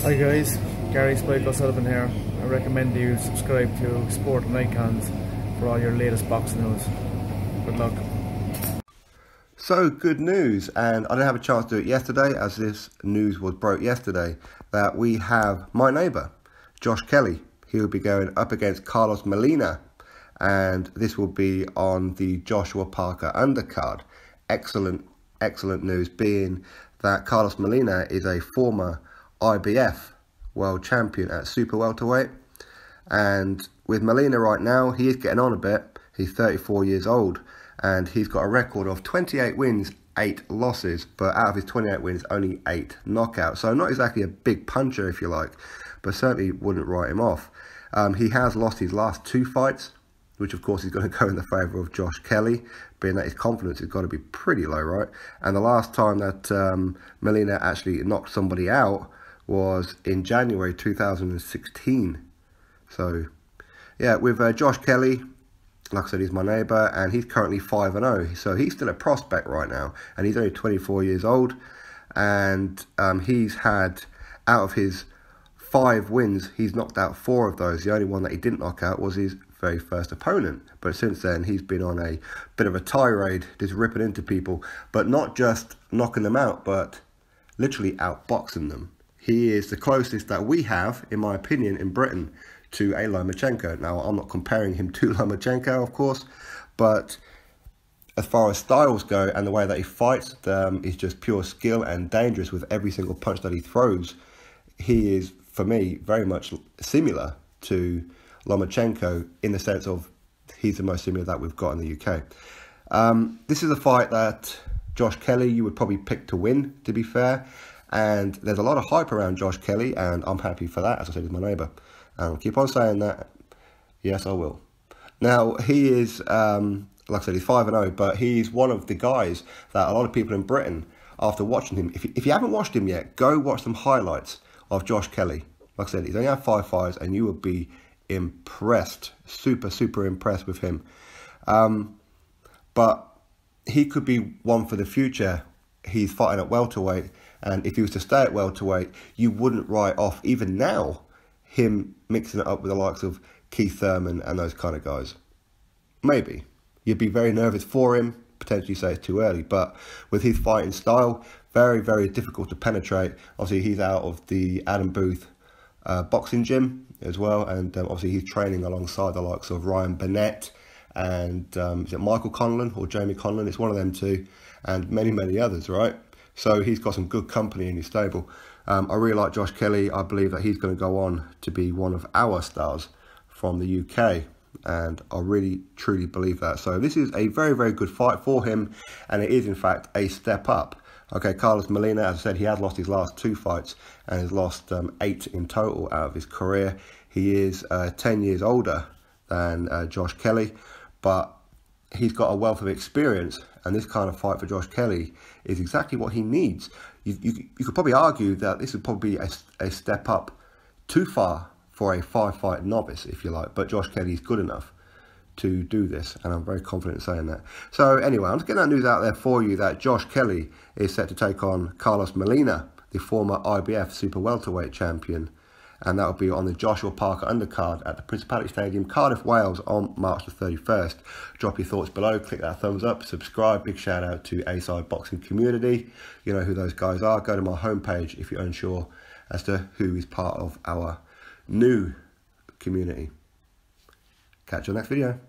Hi guys, Gary Spike O'Sullivan here. I recommend you subscribe to Sport and Icons for all your latest boxing news. Good luck. So good news, and I didn't have a chance to do it yesterday as this news was broke yesterday, that we have my neighbour, Josh Kelly. He will be going up against Carlos Molina, and this will be on the Joshua Parker undercard. Excellent news, being that Carlos Molina is a former IBF world champion at super welterweight, and with Molina right now, he is getting on a bit. He's 34 years old, and he's got a record of 28 wins, 8 losses, but out of his 28 wins, only 8 knockouts. So not exactly a big puncher, if you like, but certainly wouldn't write him off. He has lost his last 2 fights, which of course is going to go in the favour of Josh Kelly, being that his confidence has got to be pretty low, right? And the last time that Molina actually knocked somebody out was in January 2016. So, yeah, with Josh Kelly, like I said, he's my neighbour, and he's currently 5-0. So he's still a prospect right now, and he's only 24 years old. And he's had, out of his 5 wins, he's knocked out 4 of those. The only one that he didn't knock out was his very first opponent. But since then, he's been on a bit of a tirade, just ripping into people, but not just knocking them out, but literally outboxing them. He is the closest that we have, in my opinion, in Britain to a Lomachenko. Now, I'm not comparing him to Lomachenko, of course, but as far as styles go and the way that he fights, is just pure skill and dangerous with every single punch that he throws. He is, for me, very much similar to Lomachenko in the sense of he's the most similar that we've got in the UK. This is a fight that Josh Kelly, you would probably pick to win, to be fair. And there's a lot of hype around Josh Kelly, and I'm happy for that. As I said, he's my neighbour. And keep on saying that. Yes, I will. Now, he is, like I said, he's 5-0, but he's one of the guys that a lot of people in Britain, after watching him, if you haven't watched him yet, go watch some highlights of Josh Kelly. Like I said, he's only had 5 fights, and you will be impressed, super impressed with him. But he could be one for the future. He's fighting at welterweight, and if he was to stay at welterweight, you wouldn't write off, even now, him mixing it up with the likes of Keith Thurman and those kind of guys. Maybe. You'd be very nervous for him, potentially say it's too early, but with his fighting style, very difficult to penetrate. Obviously, he's out of the Adam Booth boxing gym as well, and obviously he's training alongside the likes of Ryan Burnett and is it Michael Conlon or Jamie Conlon? It's one of them two, and many others, right? So he's got some good company in his stable. I really like Josh Kelly. I believe that he's going to go on to be one of our stars from the UK, and I really truly believe that. So this is a very good fight for him, and it is in fact a step up. Okay, Carlos Molina, as I said, he has lost his last 2 fights and has lost 8 in total out of his career. He is 10 years older than Josh Kelly, but he's got a wealth of experience, and this kind of fight for Josh Kelly is exactly what he needs. You could probably argue that this would probably be a step up too far for a 5-fight novice, if you like, but Josh Kelly is good enough to do this, and I'm very confident in saying that. So anyway, I'm just getting that news out there for you that Josh Kelly is set to take on Carlos Molina, the former IBF super welterweight champion, and that will be on the Joshua Parker undercard at the Principality Stadium, Cardiff, Wales, on March the 31st. Drop your thoughts below, click that thumbs up, subscribe. Big shout out to A-Side Boxing Community. You know who those guys are. Go to my homepage if you're unsure as to who is part of our new community. Catch you next video.